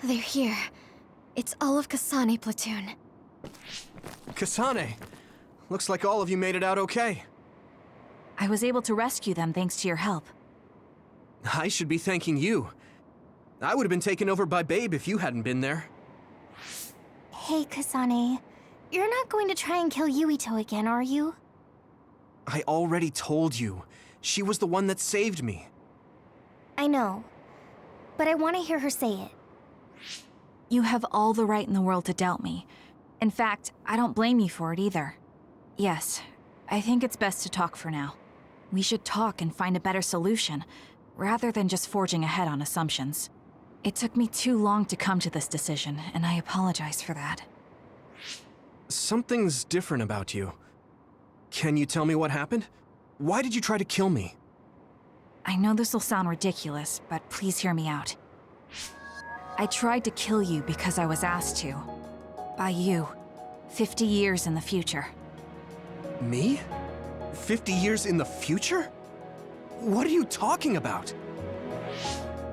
They're here. It's all of Kasane platoon. Kasane! Looks like all of you made it out okay. I was able to rescue them thanks to your help. I should be thanking you. I would have been taken over by Babe if you hadn't been there. Hey, Kasane. You're not going to try and kill Yuito again, are you? I already told you. She was the one that saved me. I know. But I want to hear her say it. You have all the right in the world to doubt me. In fact, I don't blame you for it either. Yes, I think it's best to talk for now. We should talk and find a better solution, rather than just forging ahead on assumptions. It took me too long to come to this decision, and I apologize for that. Something's different about you. Can you tell me what happened? Why did you try to kill me? I know this will sound ridiculous, but please hear me out. I tried to kill you because I was asked to. By you. 50 years in the future. Me? 50 years in the future? What are you talking about?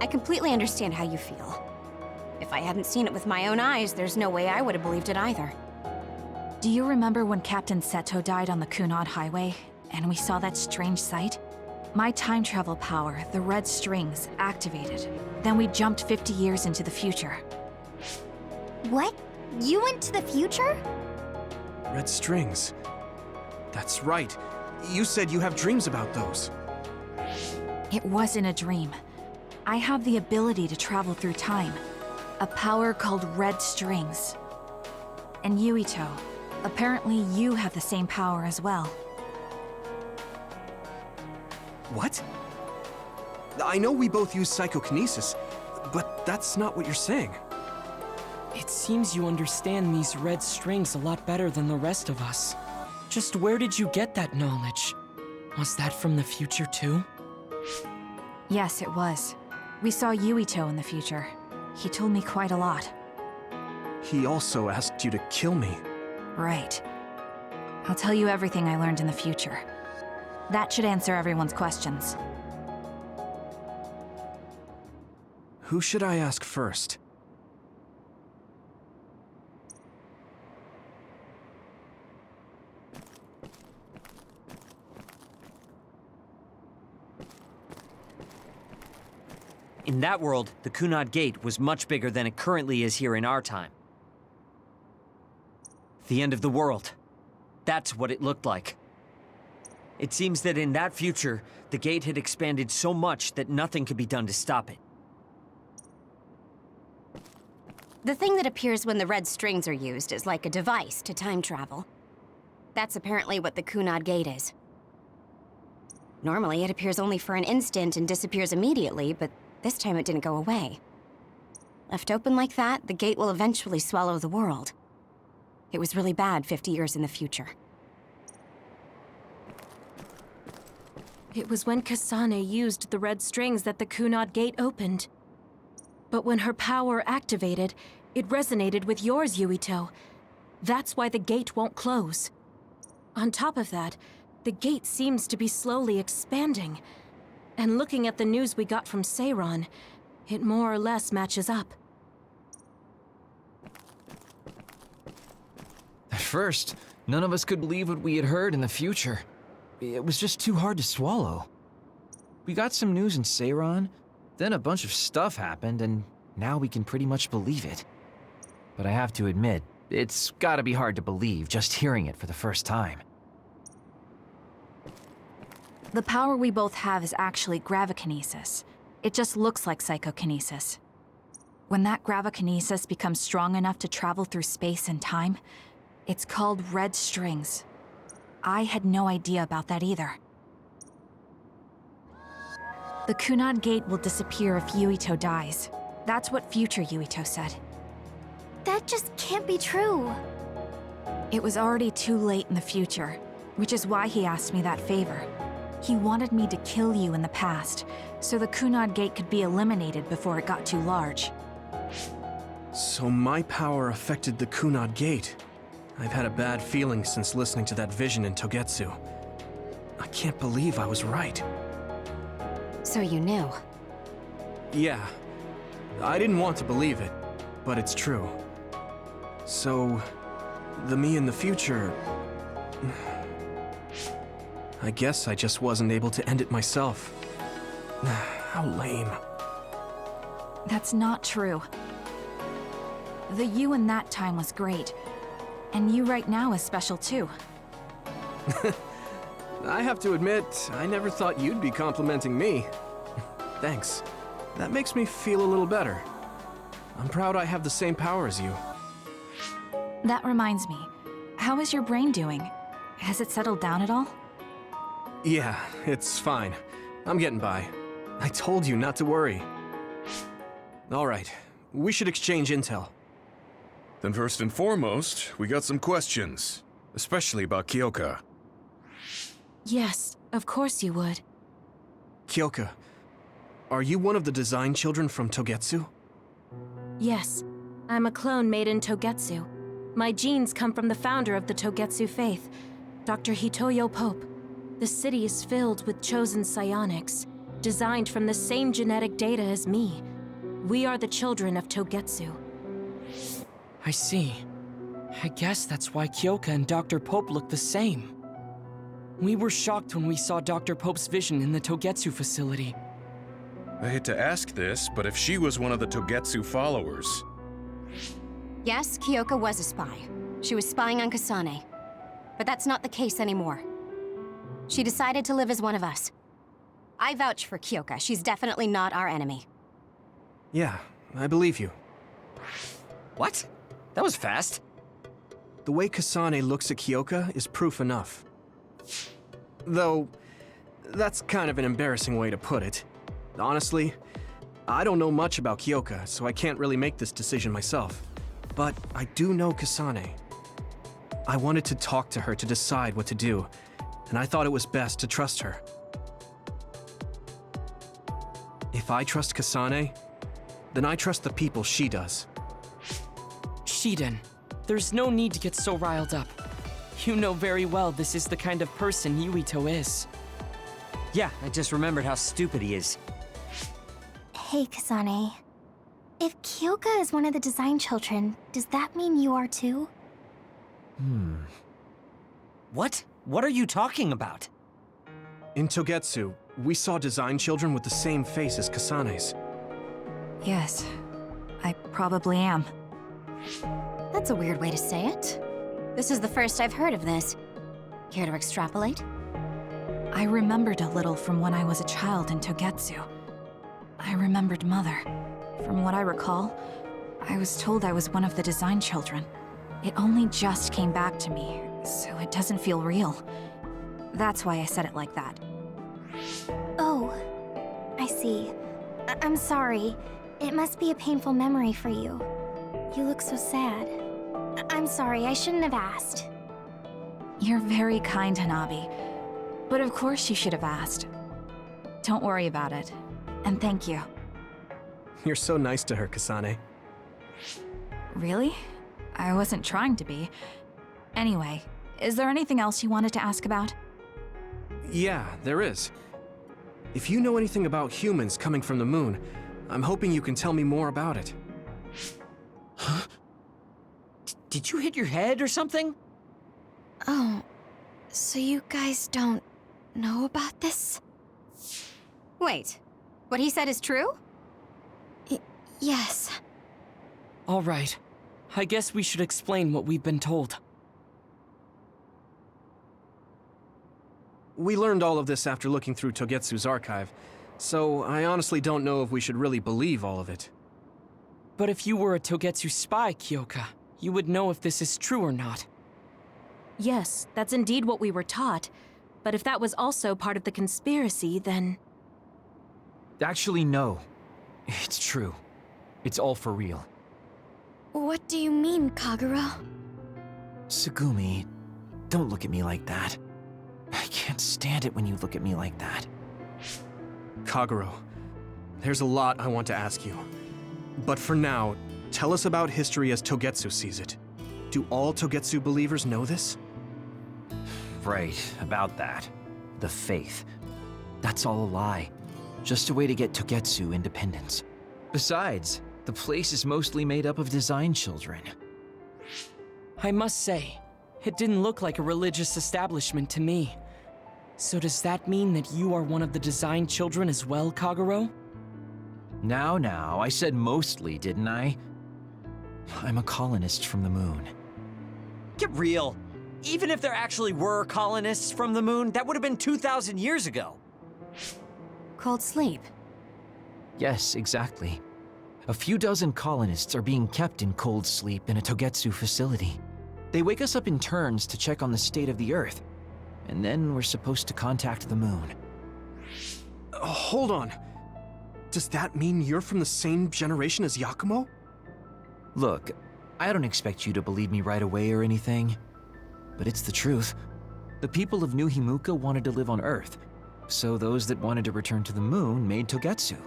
I completely understand how you feel. If I hadn't seen it with my own eyes, there's no way I would have believed it either. Do you remember when Captain Seto died on the Kunad Highway, and we saw that strange sight? My time travel power, the red strings, activated. Then we jumped 50 years into the future. What? You went to the future? Red strings. That's right. You said you have dreams about those. It wasn't a dream. I have the ability to travel through time. A power called red strings. And Yuito, apparently you have the same power as well. What? I know we both use psychokinesis, but that's not what you're saying. It seems you understand these red strings a lot better than the rest of us. Just where did you get that knowledge? Was that from the future too? Yes, it was. We saw Yuito in the future. He told me quite a lot. He also asked you to kill me. Right. I'll tell you everything I learned in the future. That should answer everyone's questions. Who should I ask first? In that world, the Kunad Gate was much bigger than it currently is here in our time. The end of the world. That's what it looked like. It seems that in that future, the gate had expanded so much that nothing could be done to stop it. The thing that appears when the red strings are used is like a device to time travel. That's apparently what the Kunad Gate is. Normally, it appears only for an instant and disappears immediately, but this time it didn't go away. Left open like that, the gate will eventually swallow the world. It was really bad 50 years in the future. It was when Kasane used the red strings that the Kunad Gate opened. But when her power activated, it resonated with yours, Yuito. That's why the gate won't close. On top of that, the gate seems to be slowly expanding. And looking at the news we got from Seiran, it more or less matches up. At first, none of us could believe what we had heard in the future. It was just too hard to swallow. We got some news in Seiran, then a bunch of stuff happened, and now we can pretty much believe it. But I have to admit, it's gotta be hard to believe just hearing it for the first time. The power we both have is actually gravikinesis. It just looks like psychokinesis. When that gravikinesis becomes strong enough to travel through space and time, it's called red strings. I had no idea about that either. The Kunad Gate will disappear if Yuito dies. That's what future Yuito said. That just can't be true. It was already too late in the future, which is why he asked me that favor. He wanted me to kill you in the past, so the Kunad Gate could be eliminated before it got too large. So my power affected the Kunad Gate. I've had a bad feeling since listening to that vision in Togetsu. I can't believe I was right. So you knew. Yeah. I didn't want to believe it, but it's true. So, the me in the future... I guess I just wasn't able to end it myself. How lame. That's not true. The you in that time was great, and you right now is special too. I have to admit, I never thought you'd be complimenting me. Thanks. That makes me feel a little better. I'm proud I have the same power as you. That reminds me, how is your brain doing? Has it settled down at all? Yeah, it's fine. I'm getting by. I told you not to worry. All right, we should exchange intel. Then first and foremost, we got some questions. Especially about Kyoka. Yes, of course you would. Kyoka, are you one of the design children from Togetsu? Yes, I'm a clone made in Togetsu. My genes come from the founder of the Togetsu faith, Dr. Hitoyo Pope. The city is filled with chosen psionics, designed from the same genetic data as me. We are the children of Togetsu. I see. I guess that's why Kyoka and Dr. Pope look the same. We were shocked when we saw Dr. Pope's vision in the Togetsu facility. I hate to ask this, but if she was one of the Togetsu followers... Yes, Kyoka was a spy. She was spying on Kasane. But that's not the case anymore. She decided to live as one of us. I vouch for Kyoka. She's definitely not our enemy. Yeah, I believe you. What? That was fast. The way Kasane looks at Kyoka is proof enough. Though, that's kind of an embarrassing way to put it. Honestly, I don't know much about Kyoka, so I can't really make this decision myself. But I do know Kasane. I wanted to talk to her to decide what to do, and I thought it was best to trust her. If I trust Kasane, then I trust the people she does. Shiden, there's no need to get so riled up. You know very well this is the kind of person Yuito is. Yeah, I just remembered how stupid he is. Hey, Kasane. If Kyoka is one of the design children, does that mean you are too? What? What are you talking about? In Togetsu, we saw design children with the same face as Kasane's. Yes, I probably am. That's a weird way to say it. This is the first I've heard of this. Care to extrapolate? I remembered a little from when I was a child in Togetsu. I remembered Mother. From what I recall, I was told I was one of the design children. It only just came back to me, so it doesn't feel real. That's why I said it like that. Oh, I see. I'm sorry. It must be a painful memory for you. You look so sad. I'm sorry, I shouldn't have asked. You're very kind, Hanabi. But of course you should have asked. Don't worry about it. And thank you. You're so nice to her, Kasane. Really? I wasn't trying to be. Anyway, is there anything else you wanted to ask about? Yeah, there is. If you know anything about humans coming from the moon, I'm hoping you can tell me more about it. Huh? Did you hit your head or something? Oh, so you guys don't know about this? Wait, what he said is true? Yes. All right. I guess we should explain what we've been told. We learned all of this after looking through Togetsu's archive, so I honestly don't know if we should really believe all of it. But if you were a Togetsu spy, Kyoka, you would know if this is true or not. Yes, that's indeed what we were taught. But if that was also part of the conspiracy, then... Actually, no. It's true. It's all for real. What do you mean, Kagero? Tsugumi, don't look at me like that. I can't stand it when you look at me like that. Kagero, there's a lot I want to ask you. But for now, tell us about history as Togetsu sees it. Do all Togetsu believers know this? Right, about that. The faith. That's all a lie. Just a way to get Togetsu independence. Besides, the place is mostly made up of design children. I must say, it didn't look like a religious establishment to me. So does that mean that you are one of the design children as well, Kagero? Now, I said mostly, didn't I? I'm a colonist from the moon. Get real. Even if there actually were colonists from the moon, that would have been 2,000 years ago. Cold sleep. Yes, exactly. A few dozen colonists are being kept in cold sleep in a Togetsu facility. They wake us up in turns to check on the state of the Earth, and then we're supposed to contact the moon. Hold on. Does that mean you're from the same generation as Yakumo? Look, I don't expect you to believe me right away or anything, but it's the truth. The people of New Himuka wanted to live on Earth, so those that wanted to return to the moon made Togetsu.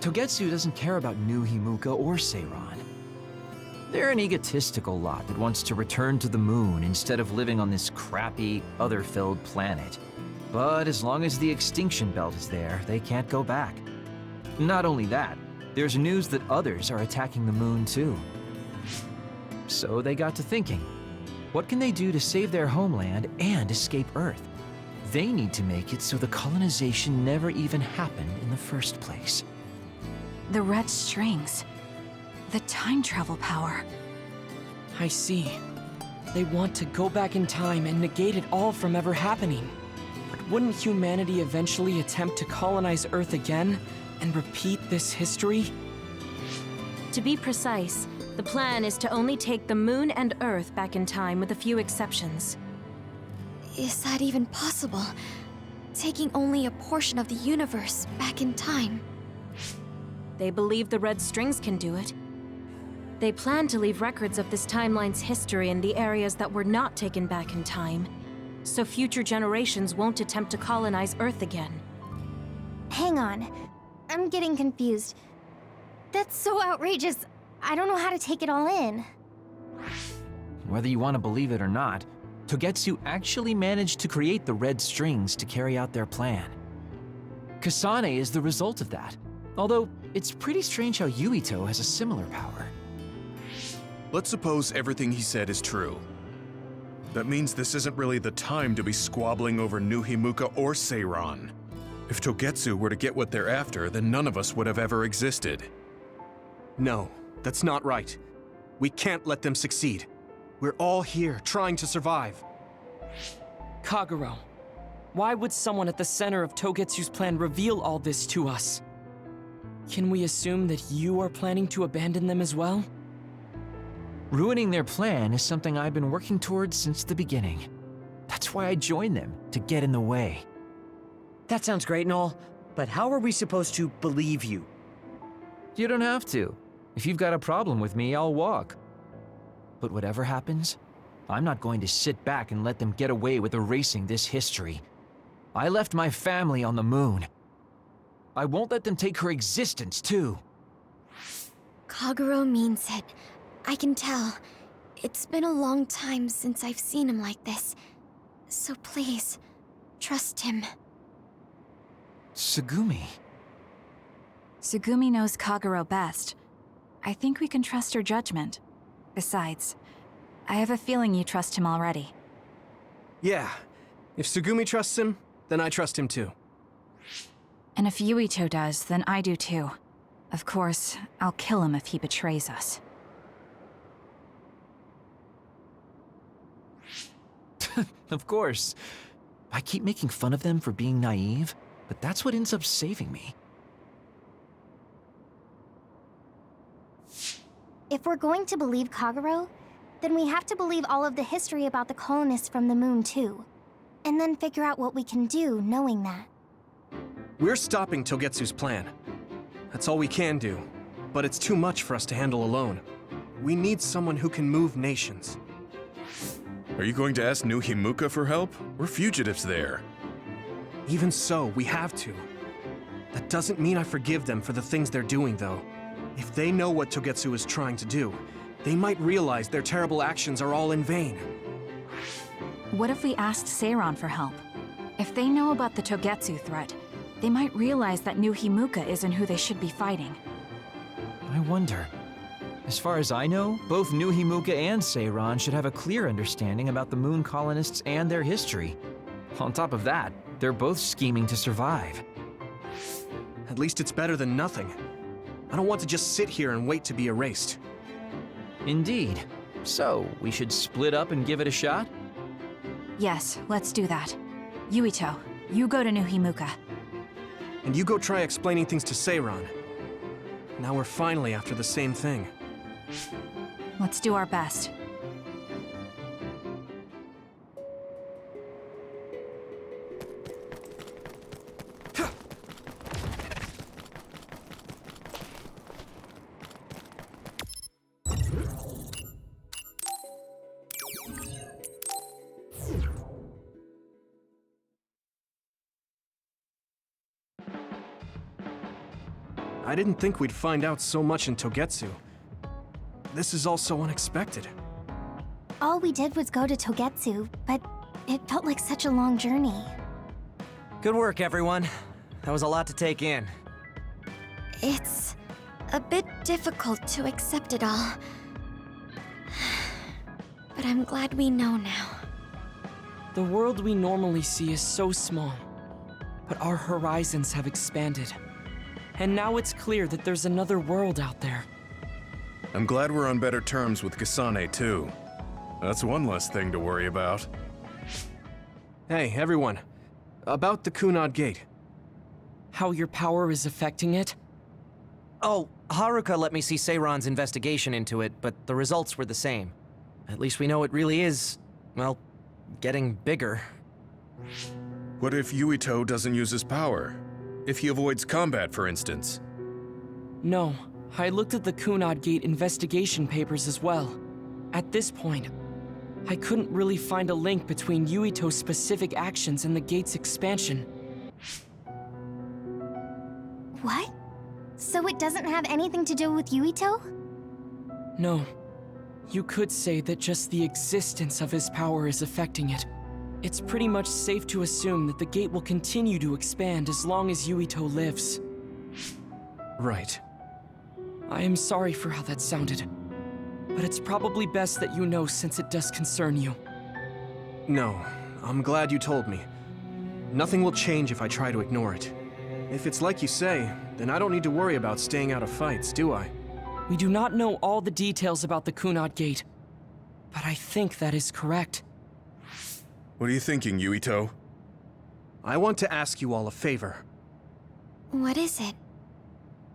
Togetsu doesn't care about New Himuka or Seiran. They're an egotistical lot that wants to return to the moon instead of living on this crappy, other-filled planet. But as long as the extinction belt is there, they can't go back. Not only that, there's news that others are attacking the moon too. So they got to thinking, what can they do to save their homeland and escape Earth? They need to make it so the colonization never even happened in the first place. The red strings. The time travel power. I see. They want to go back in time and negate it all from ever happening. But wouldn't humanity eventually attempt to colonize Earth again and repeat this history? To be precise, the plan is to only take the moon and Earth back in time with a few exceptions. Is that even possible? Taking only a portion of the universe back in time? They believe the red strings can do it. They plan to leave records of this timeline's history in the areas that were not taken back in time, so future generations won't attempt to colonize Earth again. Hang on. I'm getting confused. That's so outrageous. I don't know how to take it all in. Whether you want to believe it or not, Togetsu actually managed to create the red strings to carry out their plan. Kasane is the result of that, although it's pretty strange how Yuito has a similar power. Let's suppose everything he said is true. That means this isn't really the time to be squabbling over New Himuka or Seiran. If Togetsu were to get what they're after, then none of us would have ever existed. No, that's not right. We can't let them succeed. We're all here, trying to survive. Kagero, why would someone at the center of Togetsu's plan reveal all this to us? Can we assume that you are planning to abandon them as well? Ruining their plan is something I've been working towards since the beginning. That's why I joined them, to get in the way. That sounds great and all, but how are we supposed to believe you? You don't have to. If you've got a problem with me, I'll walk. But whatever happens, I'm not going to sit back and let them get away with erasing this history. I left my family on the moon. I won't let them take her existence, too. Kagero means it. I can tell. It's been a long time since I've seen him like this. So please, trust him. Tsugumi. Tsugumi knows Kagero best. I think we can trust her judgment. Besides, I have a feeling you trust him already. Yeah. If Tsugumi trusts him, then I trust him too. And if Yuito does, then I do too. Of course, I'll kill him if he betrays us. Of course. I keep making fun of them for being naive, but that's what ends up saving me. If we're going to believe Kagero, then we have to believe all of the history about the colonists from the moon too. And then figure out what we can do knowing that. We're stopping Togetsu's plan. That's all we can do. but it's too much for us to handle alone. We need someone who can move nations. Are you going to ask New Himuka for help? We're fugitives there. Even so, we have to. That doesn't mean I forgive them for the things they're doing, though. If they know what Togetsu is trying to do, they might realize their terrible actions are all in vain. What if we asked Seiran for help? If they know about the Togetsu threat, they might realize that New Himuka isn't who they should be fighting. I wonder. As far as I know, both New Himuka and Seiran should have a clear understanding about the Moon colonists and their history. On top of that, they're both scheming to survive. At least it's better than nothing. I don't want to just sit here and wait to be erased. Indeed. So, we should split up and give it a shot? Yes, let's do that. Yuito, you go to New Himuka. And you go try explaining things to Seiran. Now we're finally after the same thing. Let's do our best. I didn't think we'd find out so much in Togetsu. This is all so unexpected. All we did was go to Togetsu, but it felt like such a long journey. Good work, everyone. That was a lot to take in. It's a bit difficult to accept it all. But I'm glad we know now. The world we normally see is so small, but our horizons have expanded. And now it's clear that there's another world out there. I'm glad we're on better terms with Kasane, too. That's one less thing to worry about. Hey, everyone. About the Kunad Gate. How your power is affecting it? Oh, Haruka let me see Seiran's investigation into it, but the results were the same. At least we know it really is, well, getting bigger. What if Yuito doesn't use his power? If he avoids combat, for instance? No, I looked at the Kunad Gate investigation papers as well. At this point, I couldn't really find a link between Yuito's specific actions and the gate's expansion. What? So it doesn't have anything to do with Yuito? No. You could say that just the existence of his power is affecting it. It's pretty much safe to assume that the gate will continue to expand as long as Yuito lives. Right. I am sorry for how that sounded, but it's probably best that you know since it does concern you. No, I'm glad you told me. Nothing will change if I try to ignore it. If it's like you say, then I don't need to worry about staying out of fights, do I? We do not know all the details about the Kunad Gate, but I think that is correct. What are you thinking, Yuito? I want to ask you all a favor. What is it?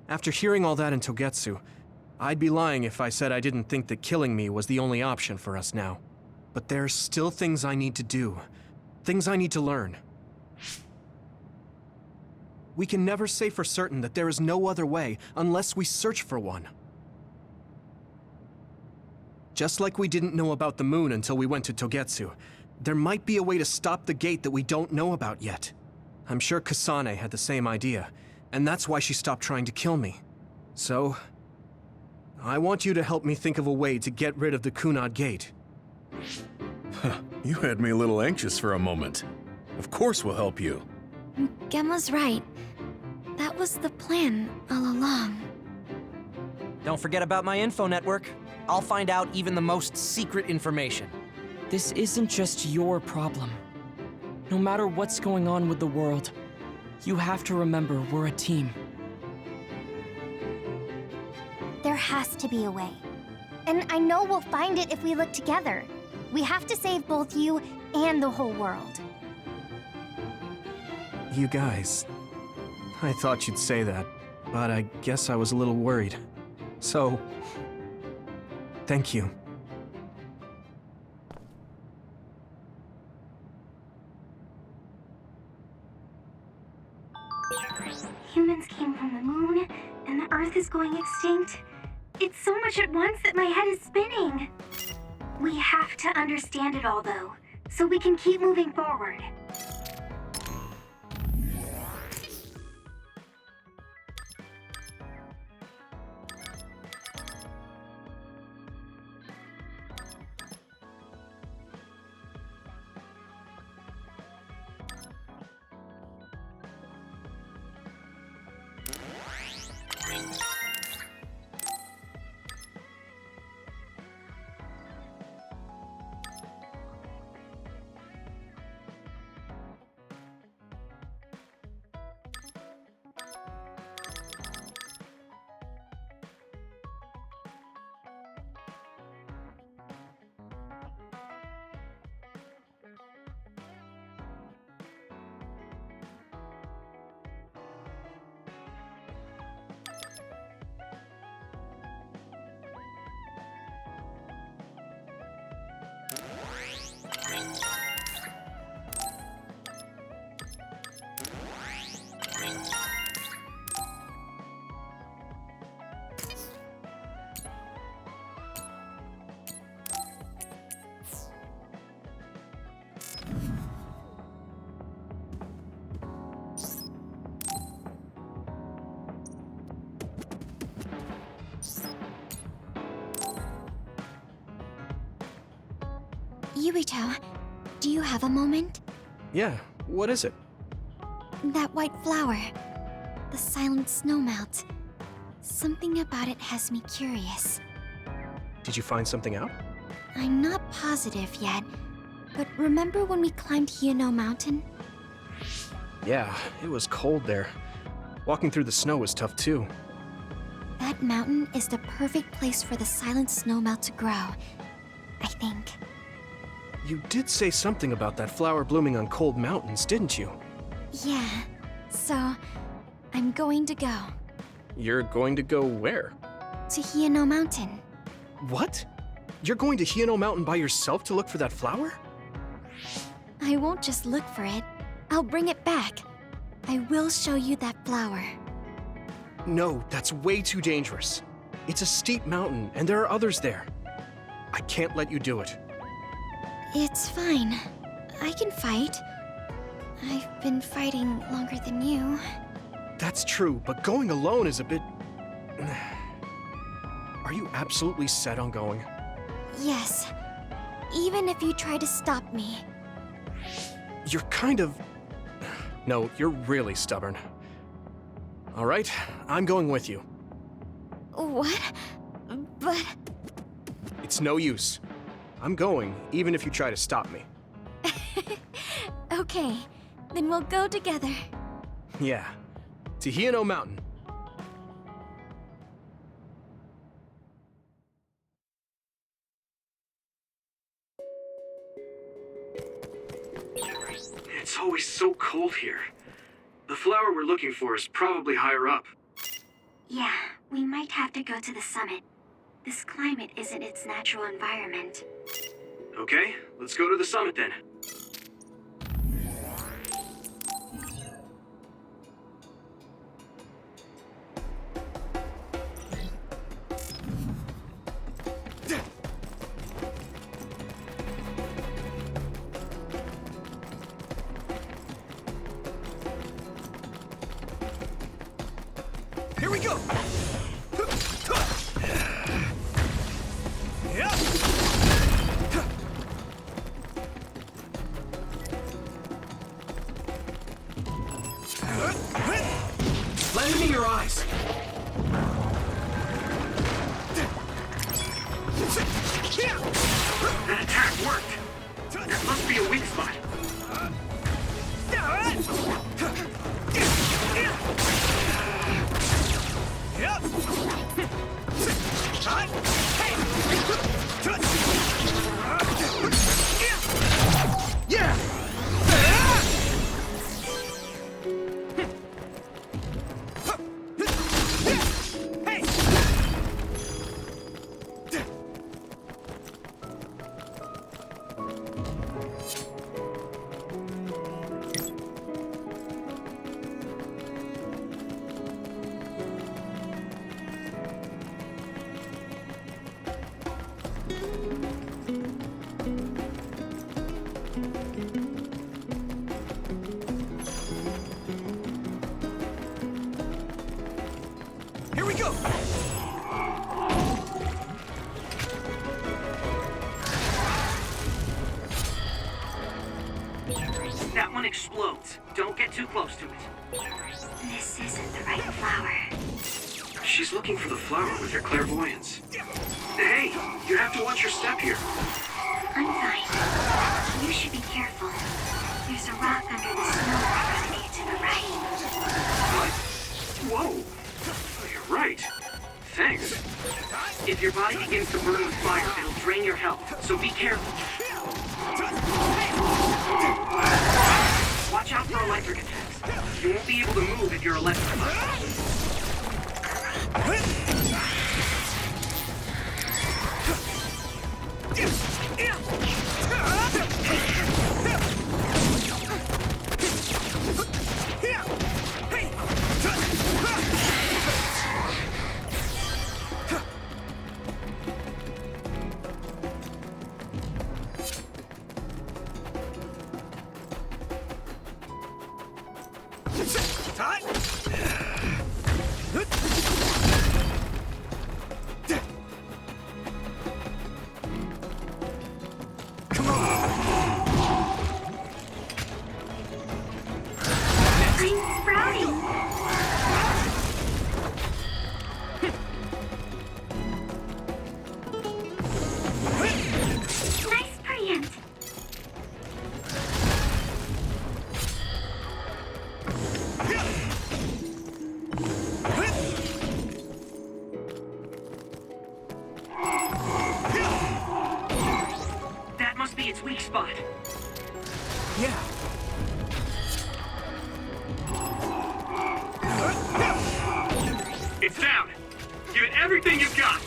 After hearing all that in Togetsu, I'd be lying if I said I didn't think that killing me was the only option for us now. But there's still things I need to do. Things I need to learn. We can never say for certain that there is no other way unless we search for one. Just like we didn't know about the moon until we went to Togetsu, there might be a way to stop the gate that we don't know about yet. I'm sure Kasane had the same idea, and that's why she stopped trying to kill me. So, I want you to help me think of a way to get rid of the Kunad Gate. You had me a little anxious for a moment. Of course we'll help you. Gemma's right. That was the plan all along. Don't forget about my info network. I'll find out even the most secret information. This isn't just your problem. No matter what's going on with the world, you have to remember we're a team. There has to be a way. And I know we'll find it if we look together. We have to save both you and the whole world. You guys... I thought you'd say that, but I guess I was a little worried. So... thank you. Humans came from the moon, and the Earth is going extinct. It's so much at once that my head is spinning. We have to understand it all, though, so we can keep moving forward. Yuito, do you have a moment? Yeah, what is it? That white flower. The silent snowmelt. Something about it has me curious. Did you find something out? I'm not positive yet, but remember when we climbed Hino Mountain? Yeah, it was cold there. Walking through the snow was tough too. That mountain is the perfect place for the silent snowmelt to grow, I think. You did say something about that flower blooming on cold mountains, didn't you? Yeah, so I'm going to go. You're going to go where? To Hino Mountain. What? You're going to Hino Mountain by yourself to look for that flower? I won't just look for it. I'll bring it back. I will show you that flower. No, that's way too dangerous. It's a steep mountain, and there are others there. I can't let you do it. It's fine. I can fight. I've been fighting longer than you. That's true, but going alone is a bit... Are you absolutely set on going? Yes. Even if you try to stop me. You're kind of... No, you're really stubborn. All right, I'm going with you. What? But... It's no use. I'm going, even if you try to stop me. Okay, then we'll go together. Yeah, to Hino Mountain. It's always so cold here. The flower we're looking for is probably higher up. Yeah, we might have to go to the summit. This climate isn't its natural environment. Okay, let's go to the summit then. Here we go! Lend me your eyes. That attack worked. There must be a weak spot. Yeah! go! That one explodes. Don't get too close to it. This isn't the right flower. She's looking for the flower with her clairvoyance. Hey, you have to watch your step here. I'm fine. You should be careful. There's a rock under the snow running to the right. What? Whoa. Oh, you're right. Thanks. If your body begins to burn with fire, it'll drain your health, so be careful. Watch out for electric attacks. You won't be able to move if you're electrified. It's down. Give it everything you've got.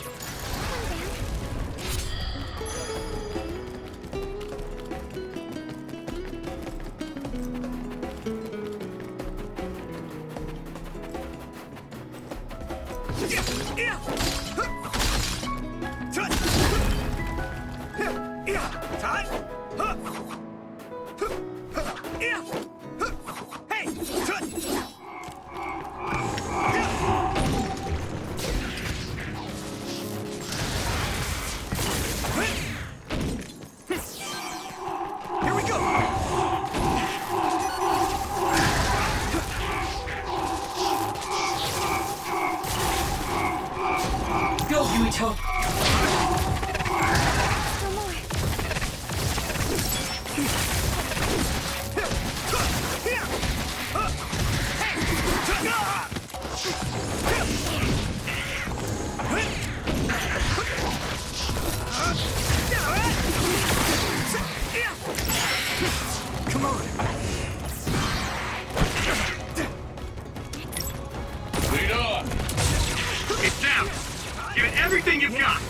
Everything you've got!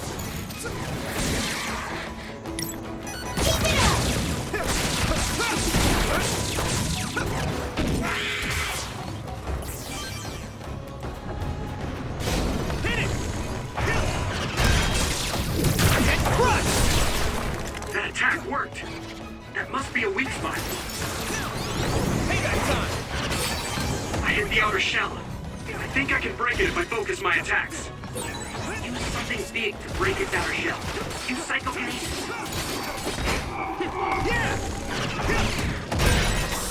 Hit it! Get crushed! That attack worked. That must be a weak spot. Payback time! I hit the outer shell. I think I can break it if I focus my attacks. Use something big to break its outer shell. Use psychokinesis.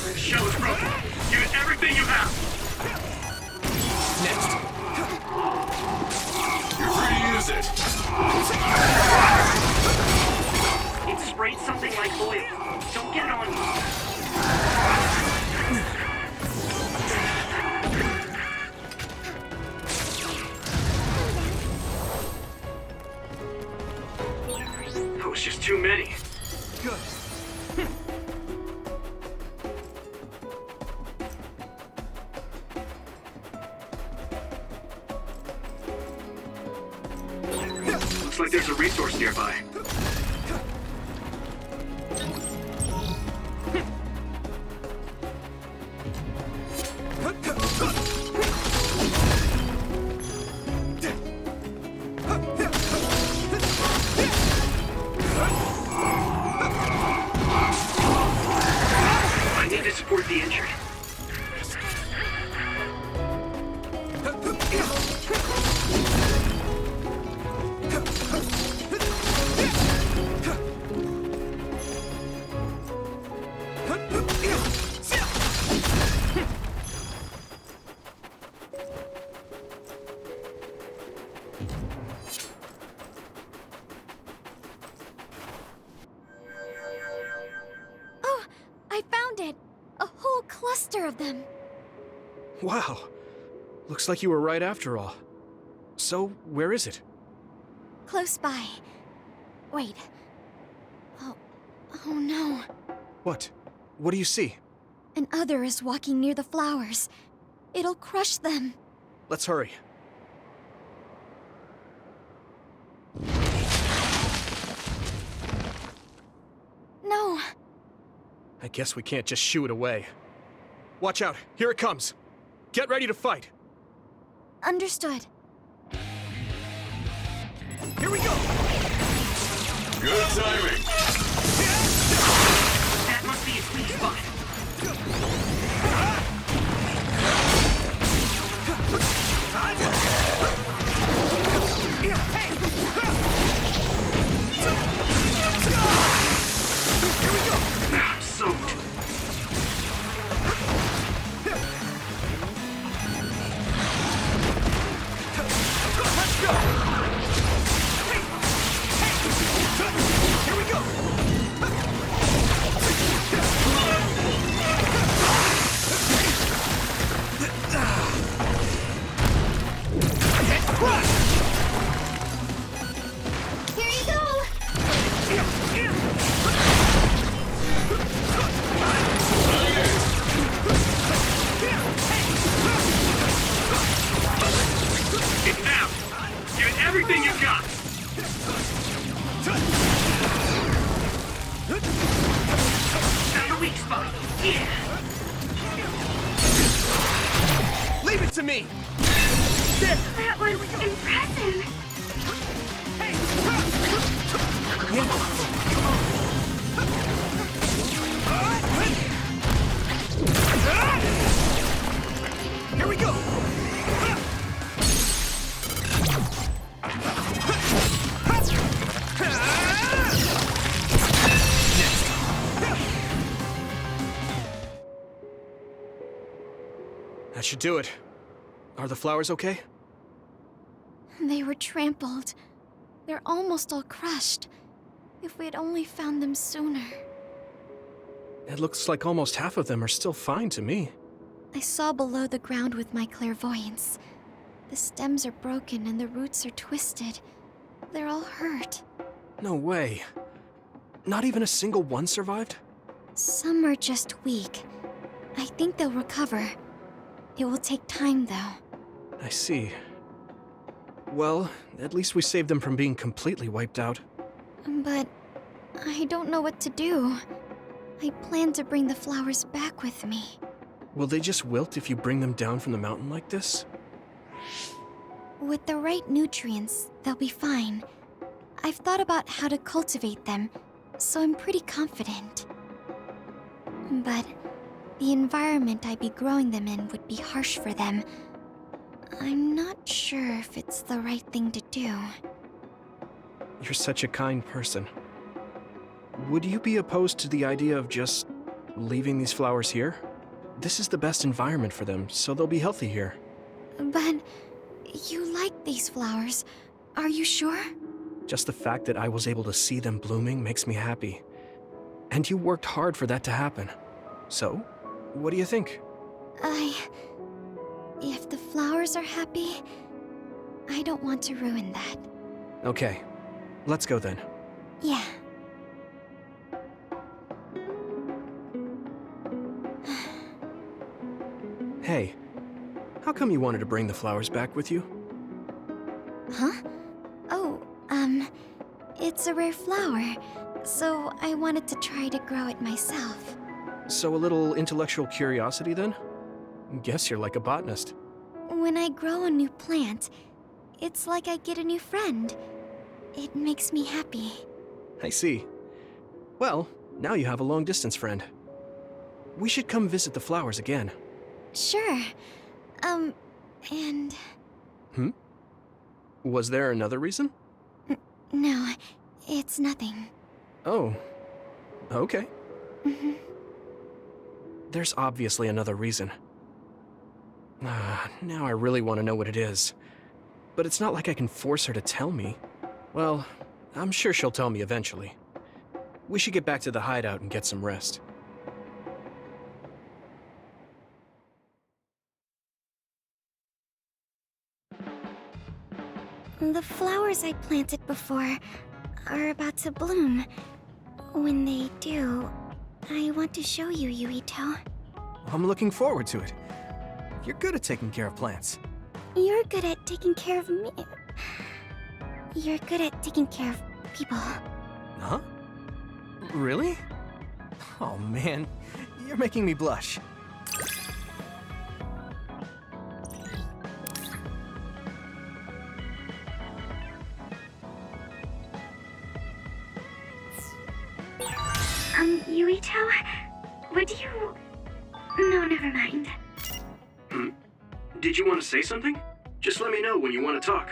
The shell is broken. Give it everything you have. Next. You're free to use it. It sprayed something like oil. Don't get it on you. Just too many. Good. Looks like there's a resource nearby. Support the injured. cluster of them. Wow. Looks like you were right after all. So, where is it? Close by. Wait. Oh no. What? What do you see? An other is walking near the flowers. It'll crush them. Let's hurry. No. I guess we can't just shoo it away. Watch out, here it comes. Get ready to fight. Understood. Here we go! Good timing. That must be its weak spot. I'm soaked. Let's go! Here we go! Here you go! It's now. Give it everything you've got. Found the weak spot. Yeah. Leave it to me! That was impressive. Here we go! That should do it. Are the flowers okay? They were trampled. They're almost all crushed. If we'd only found them sooner. It looks like almost half of them are still fine to me. I saw below the ground with my clairvoyance. The stems are broken and the roots are twisted. They're all hurt. No way. Not even a single one survived? Some are just weak. I think they'll recover. It will take time, though. I see. Well, at least we saved them from being completely wiped out. But I don't know what to do. I plan to bring the flowers back with me. Will they just wilt if you bring them down from the mountain like this? With the right nutrients, they'll be fine. I've thought about how to cultivate them, so I'm pretty confident. But the environment I'd be growing them in would be harsh for them. I'm not sure if it's the right thing to do. You're such a kind person. Would you be opposed to the idea of just leaving these flowers here? This is the best environment for them, so they'll be healthy here. But you like these flowers, are you sure? Just the fact that I was able to see them blooming makes me happy. And you worked hard for that to happen. So, what do you think? If the flowers are happy, I don't want to ruin that. Okay, let's go then. Yeah. Hey, how come you wanted to bring the flowers back with you? Huh? Oh, it's a rare flower, so I wanted to try to grow it myself. So a little intellectual curiosity then? Guess you're like a botanist. When I grow a new plant, it's like I get a new friend. It makes me happy. I see. Well, now you have a long-distance friend. We should come visit the flowers again. Sure. And... Was there another reason? No, it's nothing. Oh, okay. There's obviously another reason. Now I really want to know what it is. But it's not like I can force her to tell me. Well, I'm sure she'll tell me eventually. We should get back to the hideout and get some rest. The flowers I planted before are about to bloom. When they do, I want to show you, Yuito. I'm looking forward to it. You're good at taking care of plants. You're good at taking care of me. You're good at taking care of people. Huh? Really? Oh man, you're making me blush. Yuito, would you... No, never mind. Did you want to say something? Just let me know when you want to talk.